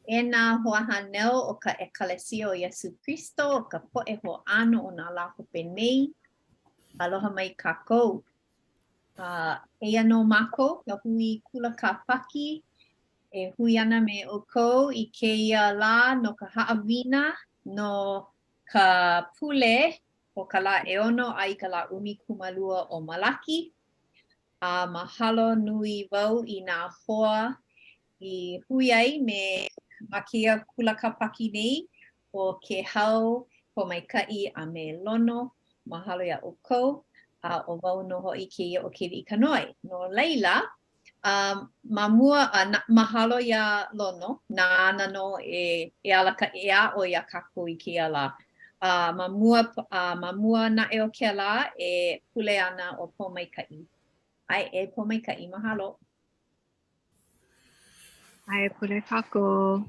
E nā hoa hanau o ka ekalesia o Iesu Kristo, o ka po'e ho'ano o nā lahope nei. Aloha mai kākou. Eia no mākou, ka hui kula ka paki. E hui ana me o kou I keia la no ka haawina no ka pule o ka la eono ai ka la umikumalua o Malaki. Mahalo nui wau I nā hoa I hui ai me makia kula ka paki nei o ke hau po mai kai a me lono. Mahalo ia o kou. O wau no hoi keia o kiri I kanoi. No leila, mahalo ia lono, nā ana no e alaka ea o ia kako I kia la. Mamua na e o kia la e pule ana o po mai kai. Ai e po mai kai, mahalo. Ai pule kako.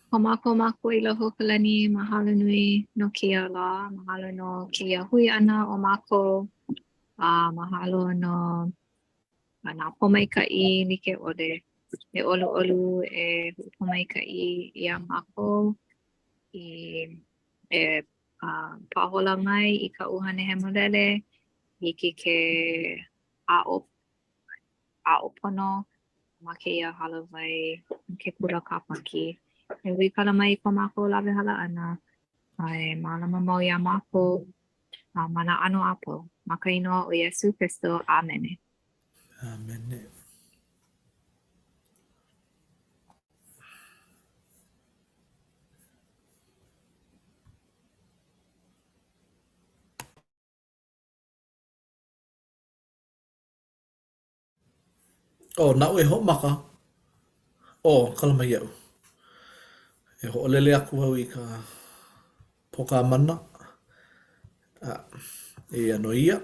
Mako I loho kalani, mahalo nui no kia la, mahalo no kia hui ana o mako, mahalo no nā pomaikai like ʻole, e ʻoluʻolu e pomaikai ia mako e pahola mai I ka ʻuhane hemolele hiki ke ʻaʻo pono ma keia halawai ke kula kapaki. E wikala mai ko mako lawe hala ana. Ai malama mau ia mako mana ano apo. Maka inoa o Iesu Kristo. Amene. Amene. Nau e ho maka. Kalama iau. E ho olele aku au I ka poka mana. E ano ia.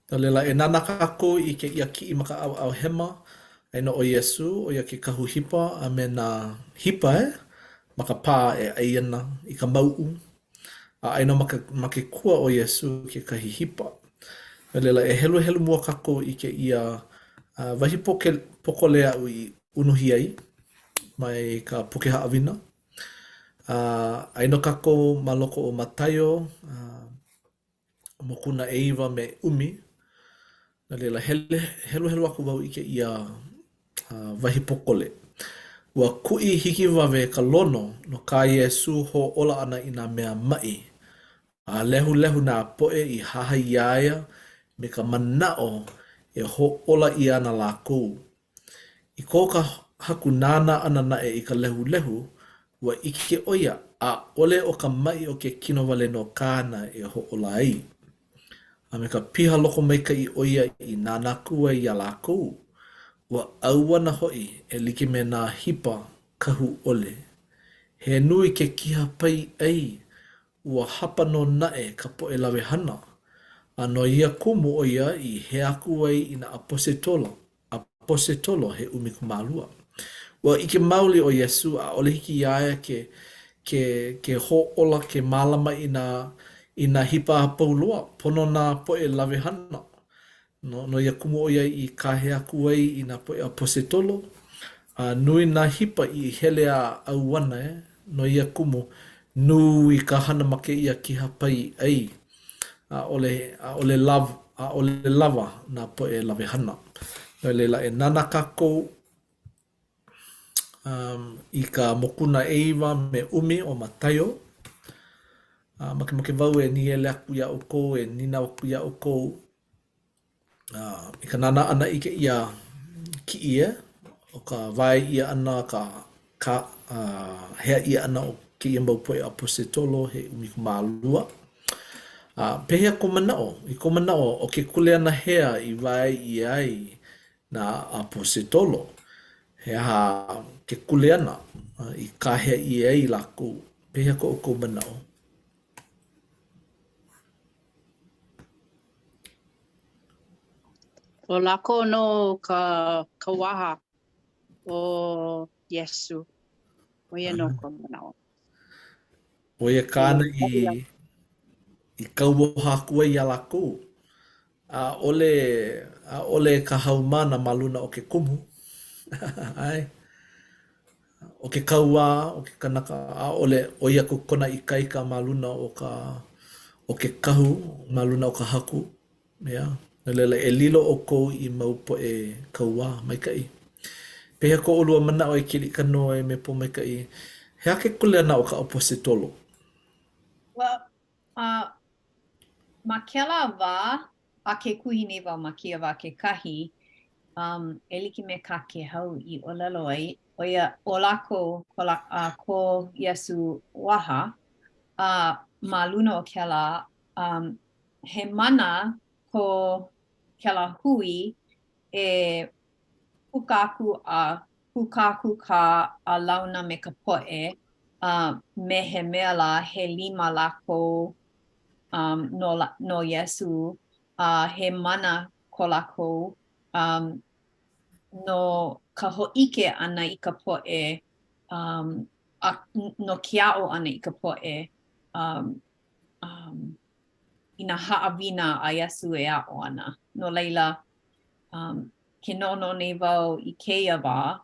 Talela e nana kako I ke ia ki I maka au hema. Aino o Iesu o ia ke kahu hipa a me nā hipa maka pā e aiana I ka mauʻu. Aino maka kua o Iesu ke kahi hipa. Talela e helu mua kako I ke ia wahi poko lea au I unuhi ai mai ka puke haawina. Aino kako ma loko o Mataio mokuna eiwa me umi. Talela helu aku wau I ke ia wahi pokole. Ua kui hiki wawe ka lono no ka Iesu ho ola ana I nā mea mai. Lehu nā poe I haha iaia me ka manao e ho ola I ana lākou. I ko ka haku nāna ana nae I ka lehu ua iki ke oia a ole o ka mai o ke kino wale no kāna e ho ola ai. A me ka piha loko mai ka I oia I nāna kua I a lākou. Ua auana hoi e like me nā hipa kahu ole. He nui ke kiha pai ai ua hapa no nae ka poe lawe hana. Ano ia kumu o ia I he aku ai I na apose tolo he umikumalua. Ua ike mauli o Iesu a ole hiki iaia ke ho ola ke malama I na hipa hapaulua. Pono nā poe lawe hana. No ia kumu o ia I ka he aku ai I na poe apose tolo. Nui nā hipa I hele a auana no ia kumu nui ka hana make ia ki hapai ai. Ole lava nā poe lawe hana. Leila e nana kako I ka mokuna eiwa me umi o Mataio. Make wau e ni ele aku ia o kou, e nina aku ia o kou. I ka nana ana I ke ia ki ia, o ka vai ia ana, ka hea ia ana o ke ia maupoe a pose tolo he umikumalua. Pehea ko manao, I ko manao o ke kule ana hea I vai I ai na a pose tolo. Hea ke kule ana I ka hea I ai lako, pehea ko o ko manao. O lako no ka waha o Iesu. O ia no ko manao. O ia kāna I kauoha kua I a lako. Ole ka haumana maluna o ke kumu. Ai. o ke kaua, o ke kanaka a ole o ia ko kona i kaika ma luna o ke kahu ma luna o ka haku. Mea, na lela e lilo o kou i maupo e kaua mai kai. Pehea ko olua mana o e kiri kanoa e me po mai kai. He ake kule ana o ka opose tolo. Well, ma kela wā, a ke kuhine wā ma kia wā ke kahi, e like me ka ke hau i o lalo ai, o ia o lako ko Iesu waha, ma luna o kela, he mana ko kela hui e pukaku ka a launa me ka poe, me he mea la he lima lako no Iesu, he mana ko lako no ka ho'ike ana i ka po'e, no kia'o ana i ka po'e, i na ha'awina a Iesu e a'o ana. No leila, ke nono nei wau i keia wā,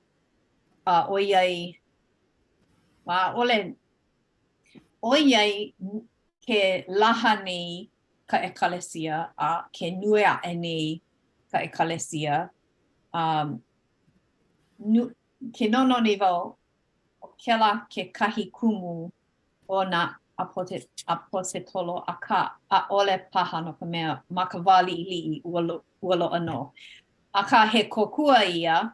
oiai, oiai ke laha nei ka ekalesia a ke nuea e nei ka ekalesia. Ke nono nei wau o kela ke kahi kumu o na aposetolo a ole paha no ka mea ma ka wali ili ua lo'a no. Aka he kokua ia,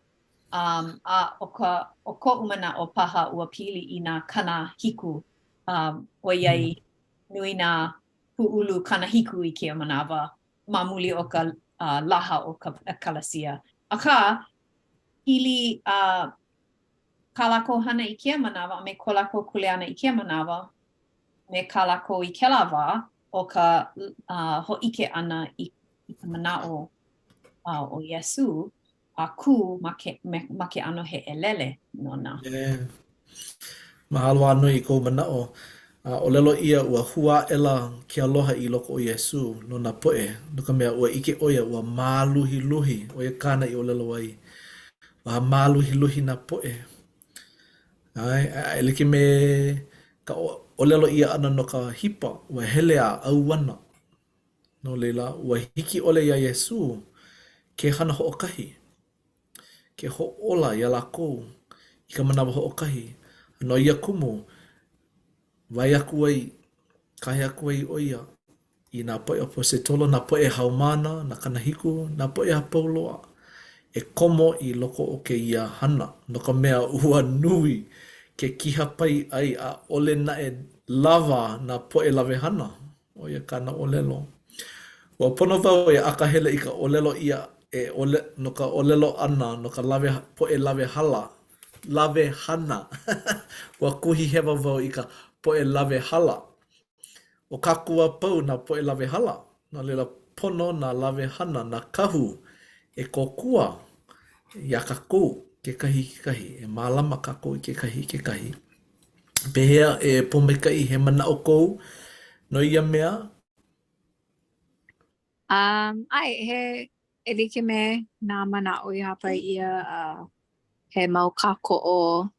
o ko umana o paha ua pili i na kana hiku, o iai nui na pu'ulu kana hiku i ke manawa, mamuli o ka laha o ka kalasia. Aka, pili ka lako hana i ke manawa, me ko lako kuleana i ke manawa, me ka lako i ke lawa o ka ho'ike ana i ka mana'o o Iesu, a ku ma ke ano he elele nona. Yeah. Mahalo anu i kou mana'o. O lelo ia ua hua ela ke aloha i loko o Iesu no na poe. No ka mea ua ike oia ua māluhi luhi. Oia kāna i o lelo ai. Ua māluhi luhi na poe. Ai, like me ka o lelo ia ana no ka hipa. Ua hele a auana. No leila, ua hiki ole ia Iesu ke hana ho'okahi. Ke ho'ola ia lako i ka manawa ho'okahi. No ia kumu, vai aku ai, kahe aku ai oia, i nā poe o pose tolo, nā poe haumana, nā kanahiku, nā poe hapauloa, e komo i loko o ke ia hana, no ka mea ua nui, ke kiha pai ai a ole na e lava nā poe lawe hana, o ia kana olelo. Ua pono wau e aka hele i ka olelo ia, no ka olelo ana, no ka poe lawe hala, lawe hana. Ua kuhi hewa wau i ka poe lawe hala. O kakua pau na poe lawe hala. Nā lela pono na lawe hana, na kahu e kokua ia kakou ke kahi ke kahi. E mālama kakou i ke kahi ke kahi. Pehea e pomaikai he mana o kou no ia mea. He e like me nā mana o i hapa ia he mau kāko'o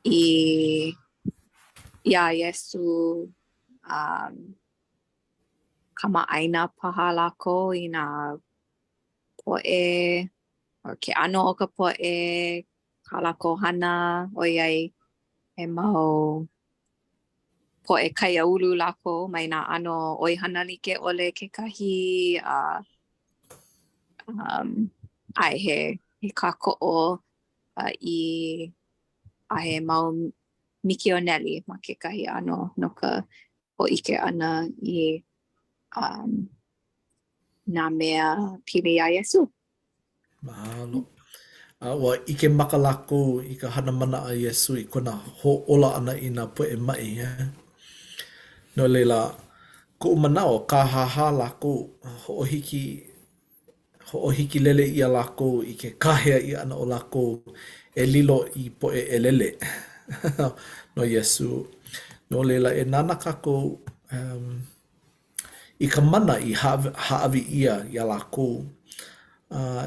i ia Iesu kama'aina paha lako i nā po'e o ke ano o ka po'e ka lako hana o iai he mau po'e kaiaulu lako mai nā ano oi hana like ole kekahi ai he kāko'o i he mau mikioneli ma kekahi ano no ka ho'ike ana i nā mea pili a Iesu. Mahalo. Ua ike maka lako i ka hana mana a Iesu i kona ho'ola ana i nā poe mai. No leila, ko manao ka haha lako ho'ohiki lele ia lako i ke kahea i ana o lako e lilo i poe e lele. No Iesu. No leila e nana kako i ka mana i haawi ia lako.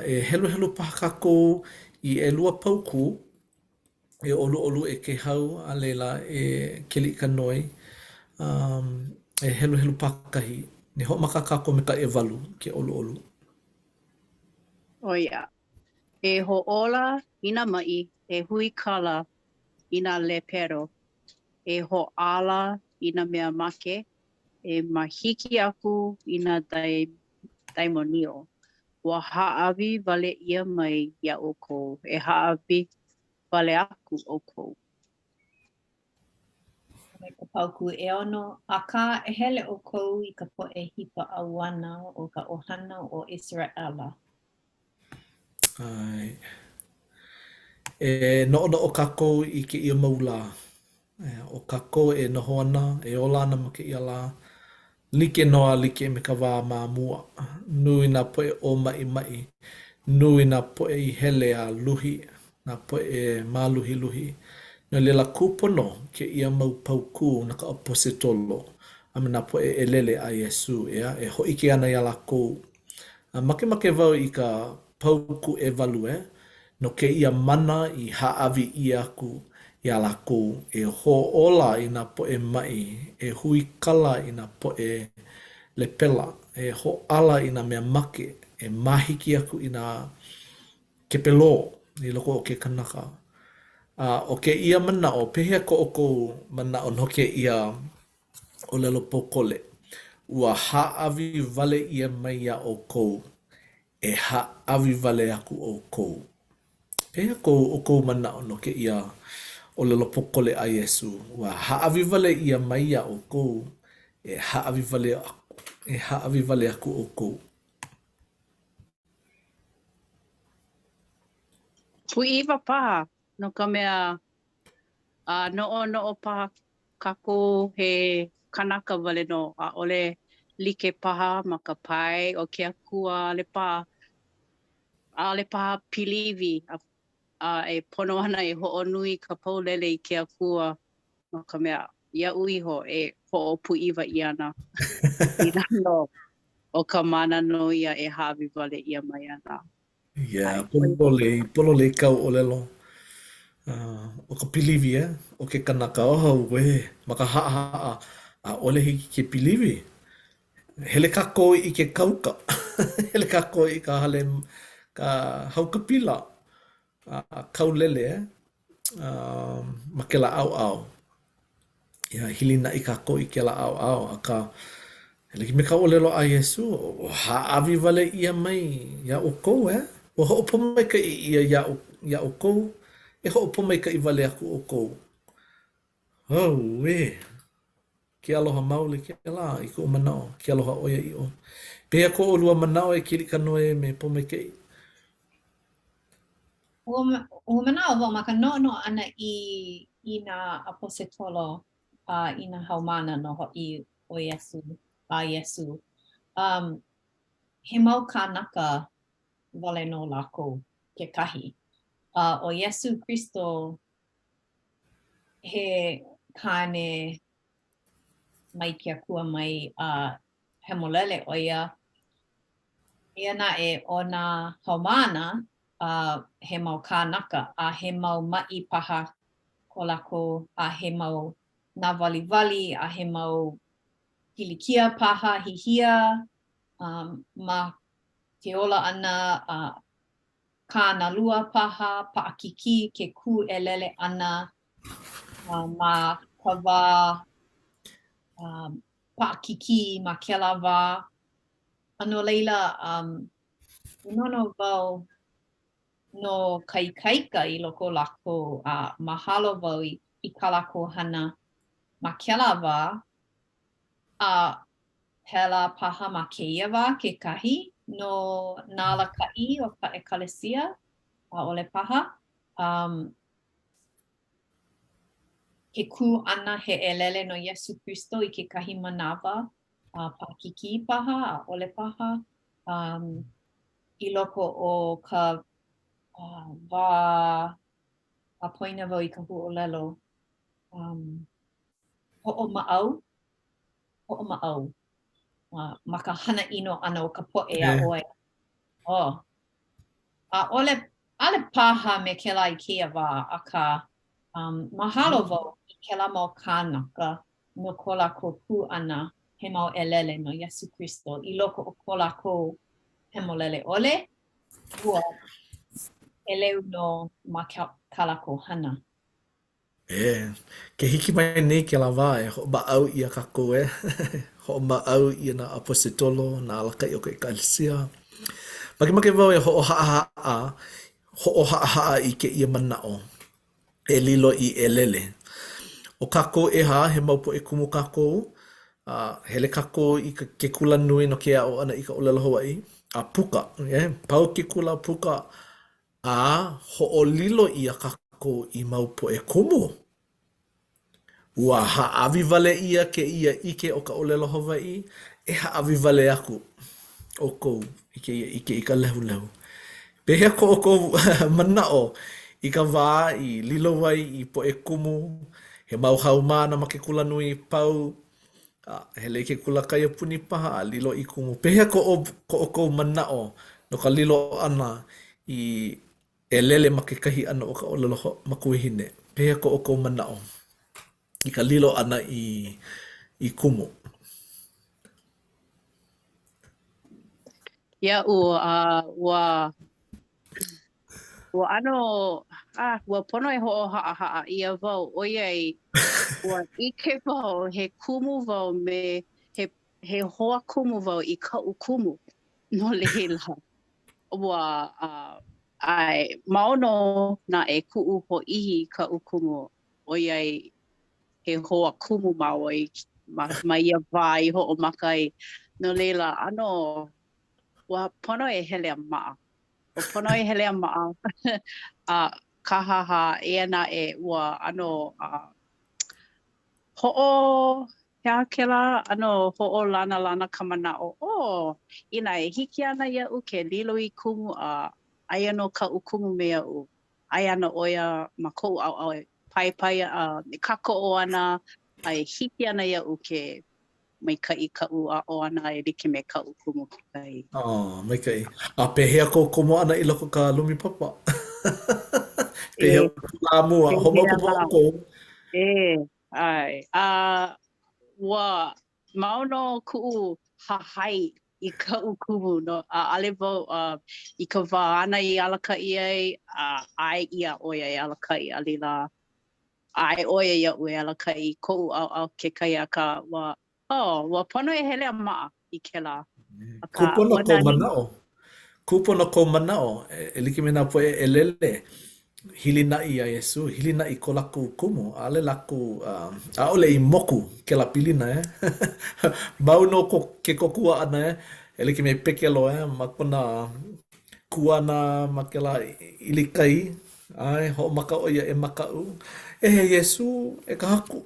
E helu paha kako I lua pauku, e olu e ke hau a leila e keli ka noi, e helu pakahi. Ne ho makakako me ka e walu ke olu. O ia. E ho'ola ina mai, e hui kala ina lepero, e ho'ala ina mea make, e mahiki aku ina daimonio. Wa ha'awi wale ia mai ia o kou, e ha'awi wale aku o kou. Mai ka pauku e ono, a ka e hele o kou I ka po'e hipa auana o ka ohana o Israela. Ai. E no kako I ke ia maula. O kako e noho ana, e ola ana ma ke ia la. Like noa like me ka wā māmua. Nui nā poe o mai. Nui nā poe I hele a luhi. Nā poe e luhi. No lela kupono ke ia mau pauku na ka opose tolo. Ame nā poe e lele a Yesu ea. E hoike ana ia lako. Make wau I ka pauku e walu no ke ia mana I haawi I aku ia lako. E ho'ola I nā poe mai. E hui kala I nā poe le pela. E ho'ala I nā mea make. E mahiki aku I nā kepelo I loko o ke kanaka. O ke ia mana o pehea ko o kou mana o no ke ia o lelo pokole. Ua haawi vale ia mai ia o kou. E haawi vale aku o kou. Pehea ko o kou mana o no ke ia o lelo pokole a Yesu. Ua haawi vale ia mai ia o kou. E haawi vale aku o kou. Pui iwa paha, no ka mea no paha kako he kanaka wale no, a ole like paha ma ka pai o ke akua le paha piliwi e pono ana e ho'onui ka paulele I ke akua no ka mea ia uiho e ho'opui iwa I ana I no o ka mana no ia e hawi wale ia mai ana. Yeah, polole kau o lelo. O ka piliwi o ke kanaka o hau maka haa a ole hiki ke piliwi. Hele kako I ke kauka. Hele kako I ka hale ka haukapila. Kaulele ma ke la au. Ia hilina I kako I ke la au. A ka hele ki me ka o lelo a Yesu. O haawi vale ia mai. Ia o kou O ho'opo mai ka ia ia o kou. E ho'opo mai ka I vale aku o kou. Ke aloha maule ke la I ko o manao. Ke aloha oia I o. Pea ko o lua manao e kiri ka noe me po mai kei. Ua manao wau maka no ana I nā aposetolo I nā haumana no ho'i o Yesu, a Yesu. He mau kānaka wale no lako ke kahi. O Yesu Christo he kāne mai ke akua mai he molele o ia. Ia na e o nā haumana he mau kānaka a he mau mai paha ko lako a he mau nā wali a he mau kilikia paha hihia ma ke ola ana kāna lua paha paakiki ke ku e lele ana ma ka wā paakiki ma kela wā. Ano leila nono wau no kaikaika I loko lako mahalo wau I ka lako hana ma kela wā pela paha ma keia wā ke kahi no nāla kai o ka ekalesia ole paha ke ku ana he elele no Yesu Christo I ke kahi manawa paakiki paha ole paha I loko o ka wā a poina wau I ka hu'olelo ho'oma'au ma ka hana ino ana o ka po'e a oe. A ole ale paha me kela I kia wā aka mahalo wau I kela mau kānaka no ko lākou pū ana he mau elele no Yesu Kristo I loko o ko lākou he molele ole ua eleu no ma ka lākou hana. Ke hiki mai nei ke la wā e ho maau ia kako e. Ho maau ia na apositolo na alaka i o ke kalisia. Make wau e ho o haa ho o haa I ke ia manao. E lilo I elele. O kako e ha he maupo e kumu kako. Hele kako I ke kula nui no ke ao ana I ka olelo Hawaii. Puka. Pau ke kula puka. Ho o lilo ia kako I maupo e kumu. Ua haawi wale ia ke ia ike o ka olelo Hawaii. E haawi wale aku. O kou ike I ka lehu lehu. Pehea ko o kou manao I ka wā I lilo wai I po e kumu. He mau hau mana ma ke kula nui pau. Hele ke kula kaya puni paha lilo I kumu. Pehea ko o kou manao no ka lilo ana I e lele ma ke kahi ana o ka olelo makuhine. Pehea ko o kou manao I ka lilo ana I kumu. Ia ua ano ua pono e ho'o haa ia wau o iai ua ike wau he kumu wau me he hoa kumu wau I ka kumu no leila ua ai maono na e ku'u ho ihi ka kumu o iai he hoa kumu mau ai ma ia wā I ho'o makai no leila ano ua pono e hele a maa. O pono I hele a maa. Kahaha e ana e ua ano ho'o hea kela ano ho'o lana kamana'o. Ina e hiki ana ia u ke lilo I kumu ai ano ka kumu mea u. Ai ana oia ma kou au pai e kako o ana ai hiki ana ia u ke mai kai ka u a o ana e like me ka kumu kai. Mai kai. Pehea ko komo ana I loko ka lumi papa. Pehea la mua. Ho maupapa o kou. Ai. Wa maono ku'u hahai I ka kumu no ale wau I ka wā ana I alakai ai ai ia oia I alakai alila ai oia ia ue alakai ko'u au ke kai aka wa pono e hele a maa I kela. Kupono ko manao. Kupono ko manao. E like me nā poe e lele. Hili na'i a Yesu. Hili na'i ko laku kumu. Ale laku a ole I moku ke la pilina Mau no ke kokua ana E like me pekelo ma kona kuana ma ke la ilikai. Ai ho maka o ia e makau. He Yesu e ka haku.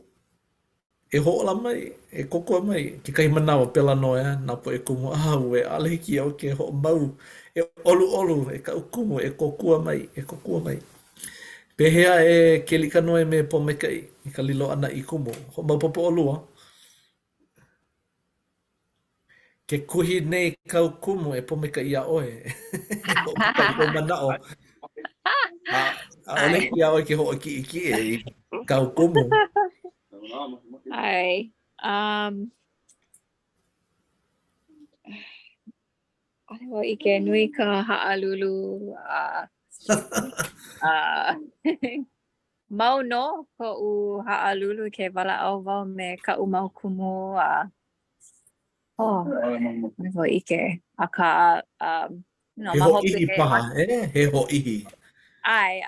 E ho'ola mai, e kokoa mai, ke kai manawa pela no nā po e kumu ue ale hiki au ke ho mau, e olu, e ka ukumu, e kokua mai. Pehea e ke lika noe me po me kai, I ka lilo ana I kumu, ho mau popo olua. Ke kuhi nei kau kumu e po me kai ia oe, ho me kai ko manao. A ole ki a oe ke ho iki e kau kumu. Ai. Ale wau I ke nui ka ha'alulu mau no ko'u ha'alulu ke wala'au wau me ka'u mau kumu ale wau ike aka no He ma ho hope ihi paha, he ho ihi. ai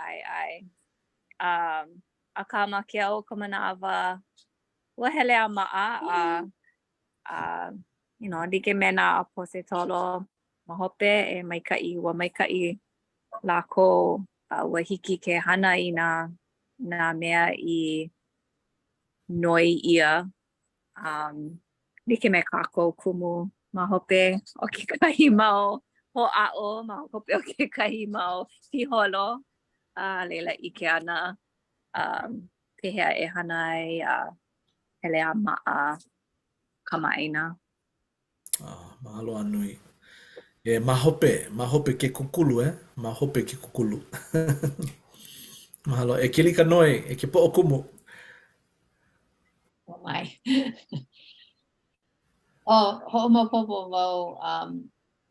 aka ma ke au ka manawa ua hele a ma'a like me na pose tolo ma hope e maika'i lako ua hiki ke hana I na mea I noi ia like me kako kumu ma hope o ke kahi mau ho'a'o ma hope o ke kahi mau hiholo leila ike ana pehea e hana ai hele a ma'a kamaina. Mahalo a nui. E mahope ke kukulu, mahope ke kukulu. Mahalo, e kilika noi, e ke po okumu. Oh my. Ho'omaopopo wau,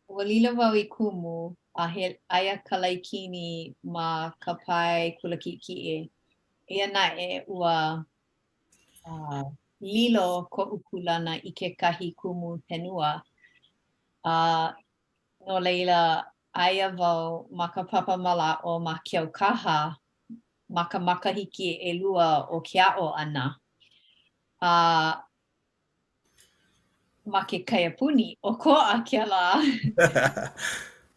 ua lila wau I kumu, a he aia kalaikini ma ka pai kulakiki'e. Ia naʻe ua lilo koʻu kulana I kekahi kumu penua. No leila, aia wau ma ka papa malaʻo ma Keaukaha, ma ka makahiki ʻelua o ke aʻo ʻana. Ma ke kaiapuni o koʻa kēlā.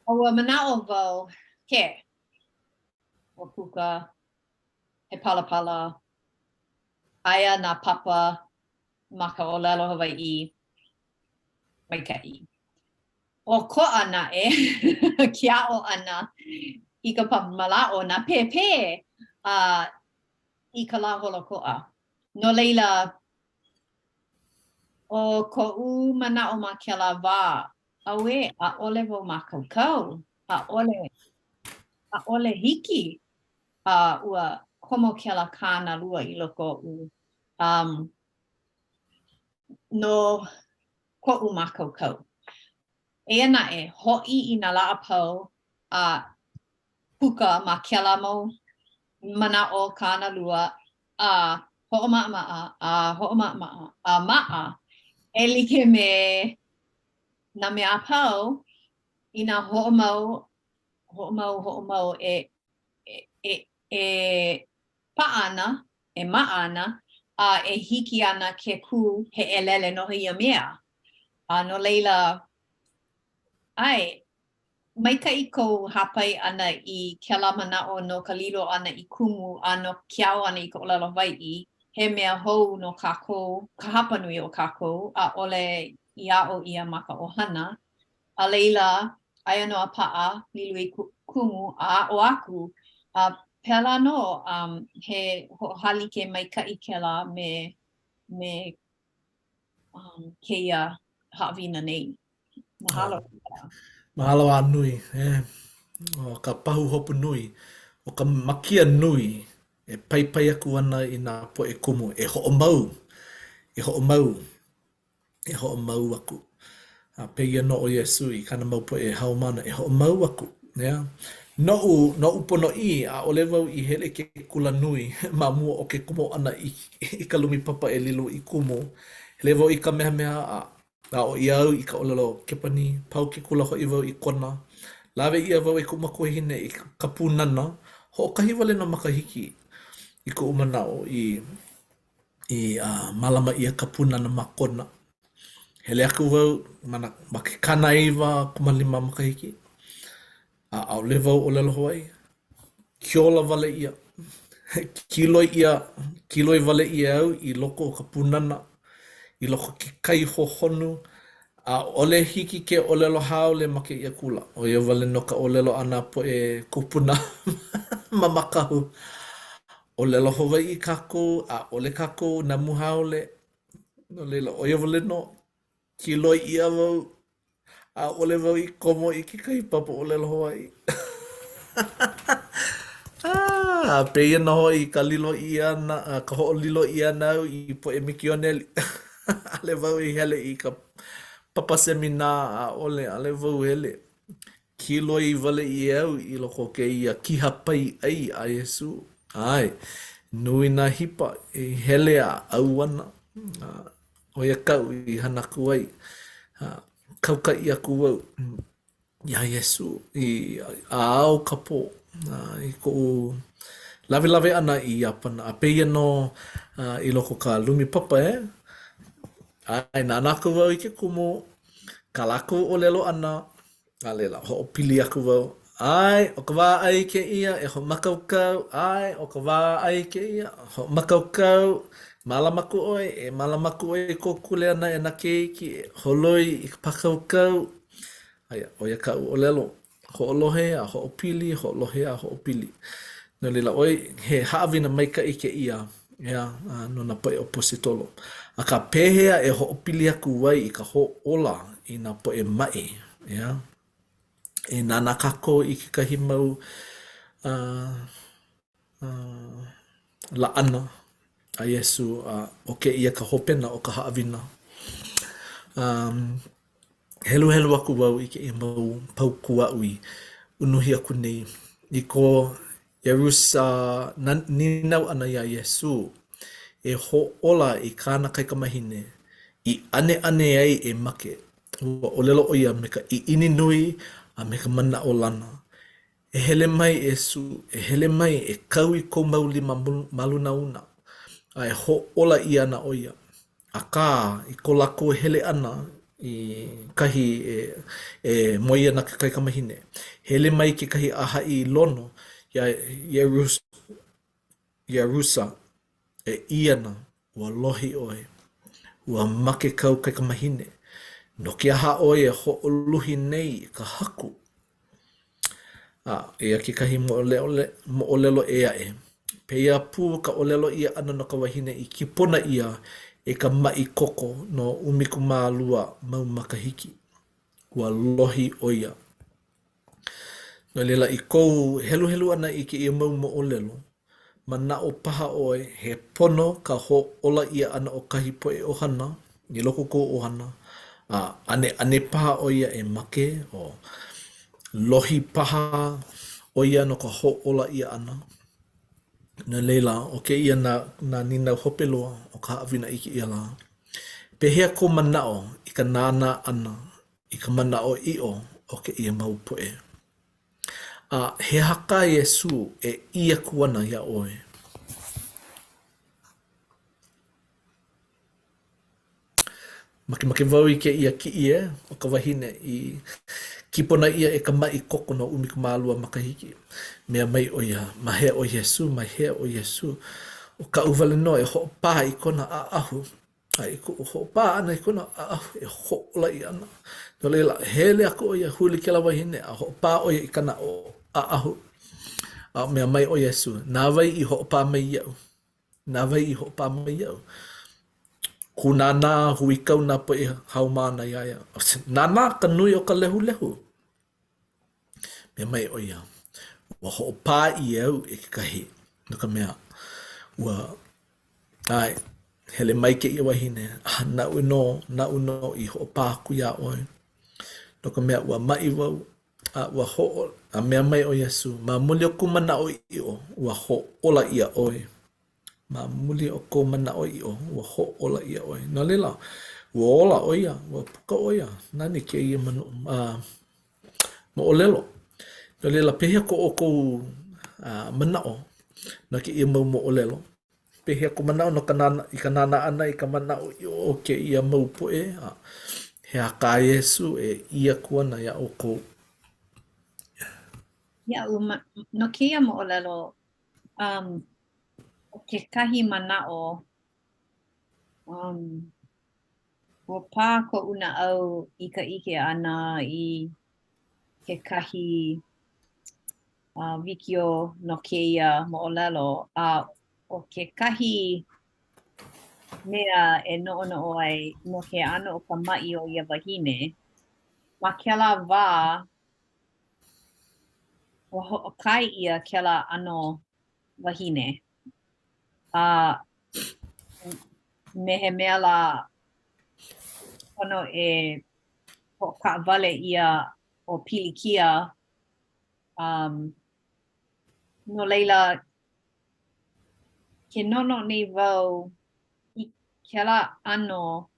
Ua manaʻo wau ke o puka, he palapala, aia nā papa ma ka ʻōlelo Hawaiʻi maikaʻi. O koʻa naʻe, ke aʻo ʻana I ka papa malaʻo nā pēpē I ka lā holokoʻa. No leila, o koʻu manaʻo ma kēlā wā, aue ʻaʻole wau mākaukau, ʻaʻole hiki ua komo kēlā kānālua I loko o no koʻu mākaukau. Eia naʻe, hoʻi I nā laʻapau puka ma kēlā mau manaʻo kānālua hoʻomaʻamaʻa, maʻa, e like me nā mea apau I nā hoʻomau e paʻana, e maʻana, e hiki ana ke kū he ʻelele no ia mea. No leila, maikaʻi kou hapai ana I kēlā manaʻo no ka lilo ana I kumu no ke ao ana I ka ʻōlelo Hawaiʻi, he mea hou no kākou, ka hapa nui o kākou, ʻaʻole I aʻo ia ma ka ʻohana. A leila, aia no a paʻa, lilu I kumu, a aʻo aku, pēlā no he hoʻohalike maikaʻi kēlā me keia haʻawina nei. Mahalo. Mahalo a nui, o ka pahu hopu nui, o ka makia nui, e paipai aku ana I nā po e kumu, e hoʻomau aku. Peia no o Iesu I kana mau po e haumana, e hoʻomau aku. Noʻu ponoʻi, ʻaʻole wau I hele ke kula nui, ma mua o ke kumu ana I ka lumi papa e lilo I kumu. Hele wau I ka mea a o I au I ka ʻōlelo kepani, pau ke kula hoʻi wau I kona. Lawe ia wau e kumakuahine I ka pūnana, hoʻokahi wale no makahiki I koʻu manaʻo I malama ia ka pūnana ma kona. Hele aku wau ma ke kanaiwa kumalima makahiki. ʻAʻole wau ʻōlelo Hawaiʻi. Keola wale ia. Kiloi wale ia au I loko o ka pūnana. I loko ke kai hohonu. ʻAʻole hiki ke ʻōlelo haole ma ke ia kula. O ia wale no ka ʻōlelo ana po e kupuna ma makahu. ʻōlelo Hawaiʻi kākou, ʻaʻole kākou na muhaole. No leila, o ia wale no. Kiloi ia wau. ʻAʻole wau I komo I ke kai papa ʻōlelo Hawaiʻi. Peia no hoi ka lilo ia na, ka hoʻolilo ia nau I po e mikioneli. Ale wau I hele I ka papa semina ʻaʻole, ale wau hele. Kiloi wale I au I loko ke ia kiha pai ai a Iesu. Nui nā hipa I hele a au ana. O ia kau I hanaku ai. Kaukai aku wau. Ia Iesu I ao kapo. I koʻu lawe ana I apana. A peia no I loko ka lumi papa nā aku wau I ke kumu. Ka lako ʻōlelo ana. A lela, hoʻopili aku wau. O ka wā ai ke ia, e ho makaukau. O ka wā ai ke ia, ho makaukau. Malamaku oi, e malamaku oi ko kule ana e na keiki. E holoi I ka pakaukau. O ia ka ʻōlelo. Hoʻolohe a hoʻopili, hoʻolohe a hoʻopili. No lela, oi he haʻawina maikaʻi ke ia. No na poe o positolo. A ka pehea e hoʻopili aku wai I ka hoʻola I nā poe mai. E nana kako I kekahi mau laana a Iesu o ke ia ka hopena o ka haawina. Helu helu aku wau I ke ia mau paukua ui unuhi aku nei. I ko ninau ana ia Iesu e ho ola I kāna kaikamahine I ane ai e make. Ua olelo o ia me ka I ini nui a me ka mana o lana. E hele mai Iesu, e hele mai e kau I kou mauli maluna una. A e ho ola I ana o ia. A kā I ko lako hele ana I kahi moia na ka kaikamahine. Hele mai ke kahi aha I lono Yerusa e iana ua lohi oe. Ua make kau kaikamahine. No ke aha oe e ho oluhi nei ka haku. Ea ke kahi mo olelo ea e. Peia pū ka olelo ia ana no ka wahine I kipona ia e ka mai koko no umikumālua mau makahiki. Ua lohi o ia. No lela I kou helu ana I ke ia mau mo olelo. Mana o paha oe he pono ka ho ola ia ana o kahi poe ohana. Ni loko ko ohana. Ane paha o ia e make o lohi paha o ia no ka ho ola ia ana. Na leila, o ke ia na ninau hopeloa o ka haawina I ke ia la. Pehea ko manao I ka nāna ana I ka manao I o ke ia mau poe. He haka Iesu e ia kuana ia oe. Make wau I ke ia ki ia o ka wahine I kipona ia e ka mai koko no umikumālua makahiki. Mea mai o ia, mahea o Iesu, mahea o Iesu. O ka uwale no e ho pā I kona a ahu. Ai ko ho pā ana I kona a ahu e ho ola I ana. No leila, hele ako o ia huli ke la wahine a ho pā o ia I kana o a ahu. Mea mai o Iesu, nā wai I ho pā mai iau. Nā wai I ho pā mai iau. Ku nānā hui kau nā po I haumāna iaia. Nānā ka nui o ka lehu. Mea mai o ia. Ua ho pā I au e ke kahi. No ka mea. Ua hele mai ke ia wahine. Na uno I ho pā ku ia oe. No ka mea ua mai wau. Ua ho a mea mai o Iesu. Ma muli o kumana o I o. Ua ho ola ia oe. Ma muli o ko mana o I o. Ua ho ola ia oe. Na lela. Ua ola o ia. Ua puka o ia. Nani ke ia mo o lelo. Na lela pehea ko o kou manao. Na ke ia mau mo o lelo. Pehea ko manao no I ka nana ana I ka manao I o ke ia mau poe. He haka Iesu e ia kuana ia o kou. Ia no ke ia mo o lelo. O ke kahi manao, o pā ko una au I ka ike ana I ke kahi wikio no ke ia mo o lelo. O ke kahi mea e no ai no ke ano o ka mai o ia wahine. Ma kela wā, o hoʻokai ia kela ano wahine. Me he mea la pono e hoʻokawale ia o pilikia. No leila, ke nono nei wau I kela ano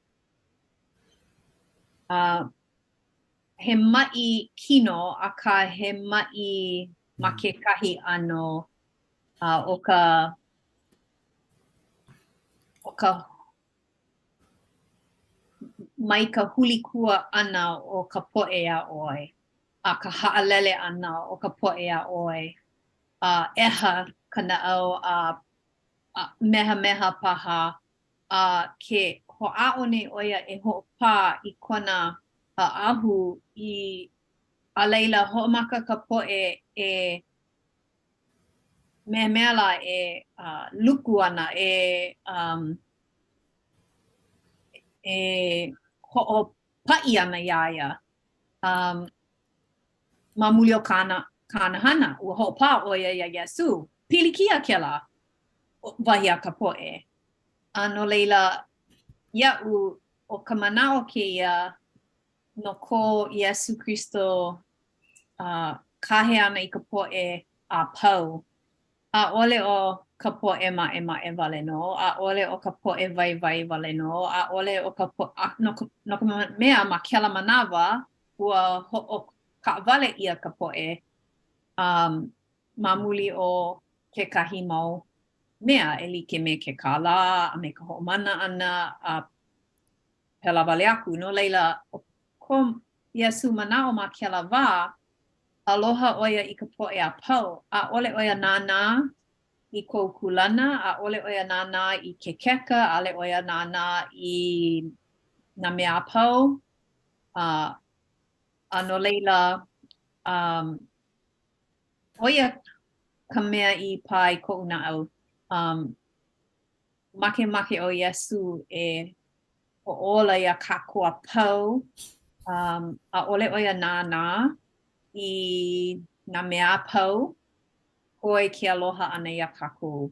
he mai kino aka he mai ma ke kahi ano o ka mai ka hulikua ana o ka poʻe a ʻoe. A ka haʻalele ana o ka poʻe a ʻoe. Eha ka naʻau meha paha. Ke hoʻaʻo nei ʻoia e hoʻopā I kona ahu I a leila hoʻomaka ka poʻe e mea la e luku ana e hoʻopaʻi ana iaia. mamuli o kana hana ua ho'opa o ia Iesu. Pilikia kela wahi a ka po'e. No leila ia'u o ka manao keia no ko Iesu Kristo kahe ana i ka po'e a pau. A ole o ka po'e ma'e wale no. A ole o ka po'e vai wale no. A ole o ka po'e no ka mea ma kela manawa ua ho'o ka wale ia ka po'e. Mamuli o ke kahi mau mea e like me ke kala, a me ka ho'omana ana, a pela wale aku. No leila, ko Iesu manao ma kela wā, aloha oia i ka po'e a pau, a ole oia nānā i kou kulana, a ole oia nānā i ke keka, a ole oia nānā i nā mea a pau, a no leila, oia ka mea i pai ko una au. Make o Iesu e o ola ia kākua pau, a ole oia nānā i nā mea pau, koe ke aloha ana ia kākou.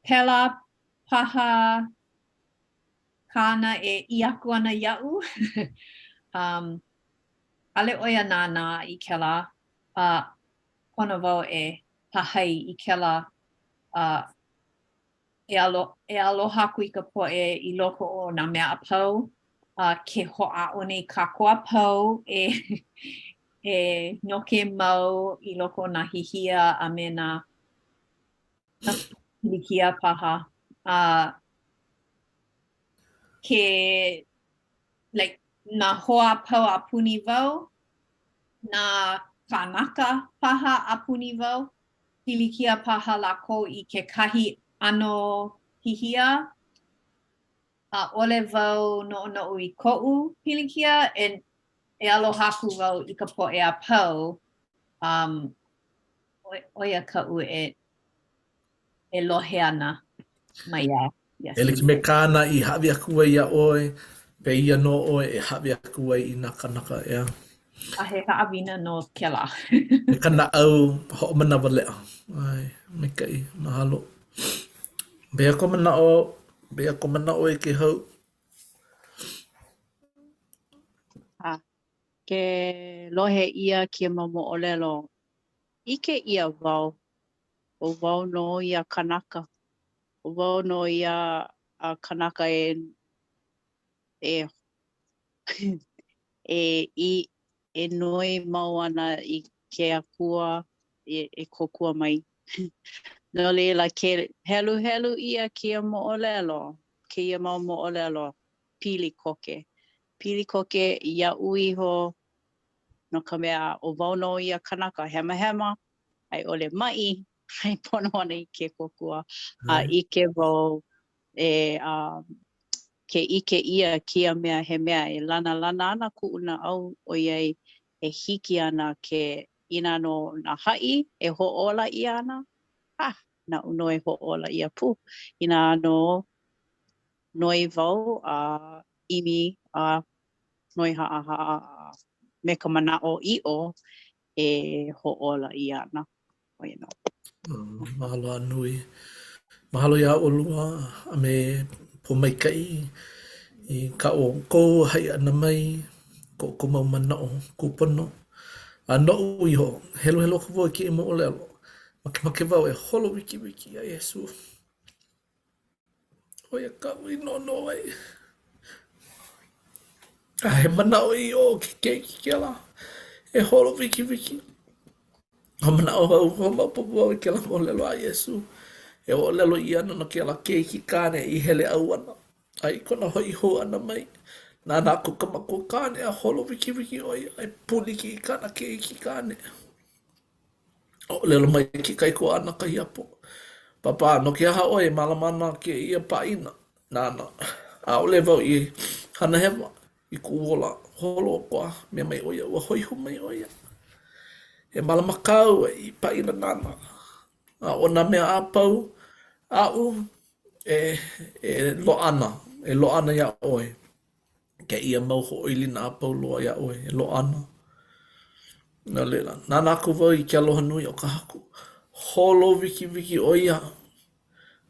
Pela paha kāna e iaku ana ia'u. Ale oia nānā i kela, kona wau e pahai i kela e aloha ku i ka po'e i loko o nā mea a pau, ke ho'a'o nei kākua pau e noke mau i loko o nā hihia a me nā pilikia paha. Ke, like, nā hoa pau a puni wau, nā kānaka paha a puni wau, pilikia paha lako i ke kahi ano hihia, a ole wau no i ko'u pilikia, e aloha ku wau i ka po'e a pau, oia ka'u e lohe ana mai a. Yes. E like me kāna i hawi aku ai a oe, pe ia no oe e hawi aku ai i nā kanaka ea. A he haawina no kela. Me kana au ho mana wale. Ai, me kai, mahalo. Bea ko mana o e ke hau. Ke lohe ia kia mamo olelo. Ike ia wau. O wau no ia kanaka. O wau no ia kanaka e noi mau ana i ke akua e kokua mai. No leila ke helu ia kia mo'olelo. Kia mau mo'olelo. Pili koke. Pili koke ia uiho no ka mea o wau no ia kanaka hema. Ai ole mai. Ai pono ana i ke kokua. Ike wau ke ike ia kia mea he mea e lana ana ku'una au o iai e hiki ana ke ina no na ha'i e ho'ola ia ana. Na uno e ho'ola ia pu. Ina no noi wau imi noi ha'a me ka mana'o i'o e ho'ola ia ana. Mahalo a nui. Mahalo ia olua a me po mai kai i ka o kou hai ana mai ko mau mana'o kupono. A no i ho, helo ka voi ki e mo olelo. Make wau e holo wiki a Iesu. Oia ka ui no ai. A he mana'o i o ki ke la. E holo wiki. Ha mana'o hau hama popo au i ke la mo olelo a Iesu. E o olelo i ana no ke la keiki kāne i hele au ana. Ai kona hoi ho ana mai. Nā kukamako kāne a holo wiki oi. Ai puni ki kāna keiki kāne. O lelo mai ki kai ko ana ka hiapo. Papa, no ke aha oe malamana ke ia paina. Nāna. A ole vau i hana hewa. I ku ola holo koa. Mea mai oia. Ua hoiho mai oia. E malamakau i paina nāna. A o nā mea apau. A u. E lo ana. E lo ana ia oe. Ke ia mau ho oili na apau loa ia oe. E lo ana. No leila. Nā nāku wau I ke aloha nui o ka haku. Holo wiki wiki o ia.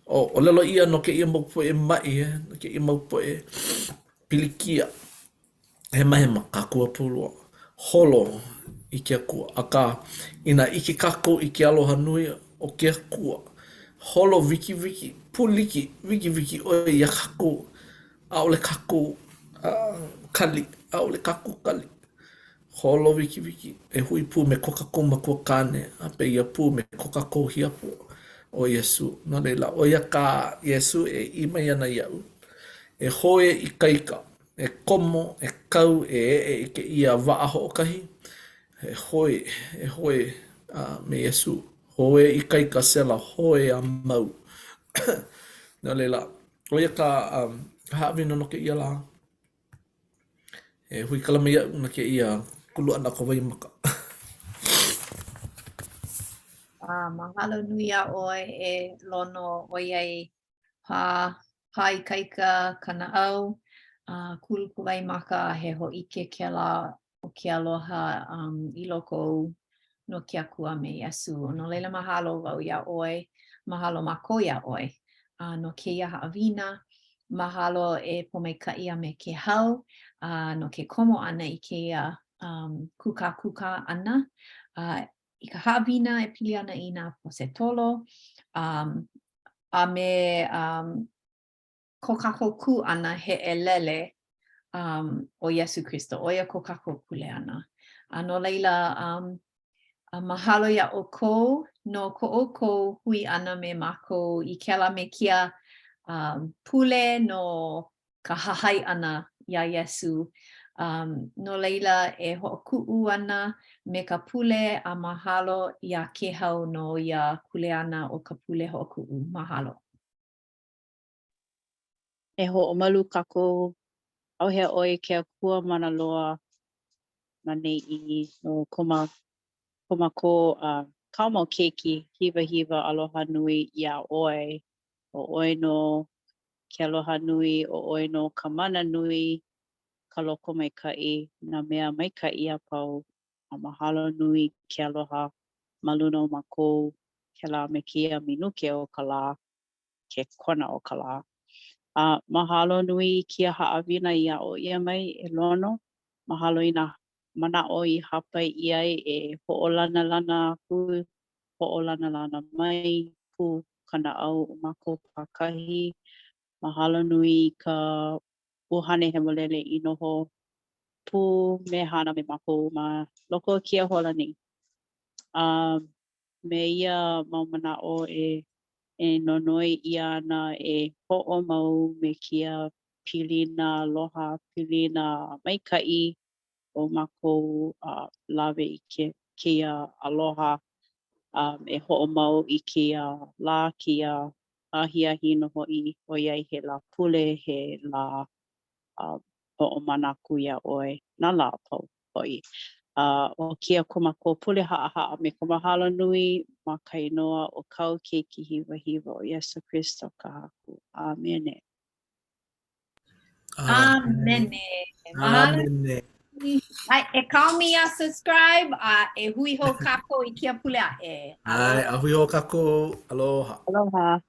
O lelo ia no ke ia maupoe mai no ke ia maupoe pilikia. He mahema kakua pulua. Holo I ke akua. Aka ina iki kako I ke aloha nui o ke akua. Holo wiki wiki. Puliki wiki wiki o ia kako. Aole kako kali. Aole kako kali. Holo wiki wiki. E hui pu me kokako makua kane. A pe ia pu me kokako hiapu o Yesu. No leila. O ia ka Yesu e ima iana iau. E hoe I kaika. E komo, e kau, e ke ia waa hoʻokahi. E hoe me Yesu. Hoe I kaika sela, hoe a mau. No leila. O ia ka haawina no ke ia la. E hui kalama iau na ke ia kulu ana ka waimaka. Mahalo nui a oi e lono oiai pa I kaika kana au. Kulu ku waimaka he hoʻike ke la o ke aloha I loko no ke akua me Iesu. No leila mahalo wau ia oi. Mahalo mako ia oi. No keia haʻawina. Mahalo e pomaikaʻi a me ke hau. No ke komo ana I keia kuka kuka ana. I ka haʻawina e pili ana I nā posetolo. A me ko kako ku ana he ʻelele o Iesu Kristo. Oia ko kako pule ana. No leila mahalo ia o kou no ko o kou hui ana me mako I kela me kia pule no ka hahai ana ia Iesu. No leila e hoʻokuʻu ana me ka pule a mahalo ia ke hau no ia kuleana o ka pule hoʻokuʻu. Mahalo. E hoʻomalu kako auhea ʻoe ke akua mana loa ma nei no komako kau mau keiki hiwa hiwa aloha nui ia ʻoe. O ʻoe no ke aloha nui, o ʻoe no ka mana nui, ka loko maikaʻi, nā mea maikaʻi a pau. A mahalo nui ke aloha ma luna o mākou kēlā me kia minuke o ka lā, ke kona o ka lā. Mahalo nui kia haʻawina ia o ia mai e lono. Mahalo I nā manaʻo I hapai I ai e hoʻolana lana pu, hoʻolana lana mai pu kana au o mākou pakahi. Mahalo nui ka ʻuhane hemolele I noho pu me hana me mākou ma loko o kia holani. Me ia mau manaʻo e nonoi ia ana e hoʻomau me kia pilina aloha, pilina maikaʻi o mākou lawe I kia aloha. E hoʻomau I kia lā kia ahiahi no hoʻi ʻoiai he lā pule he lā hoʻomanaku ia ʻoe nā lā pau hoʻi. O kia komako pule haʻahaʻa me ka mahalo nui ma ka inoa o kau keiki hiwa hiwa o Iesu Kristo ka haku. Amene. Amene. Mahalo. Amene. Ai, e kaumi a subscribe e hui ho kako I kia pule a e. Ai, ahui o kako. Aloha. Aloha.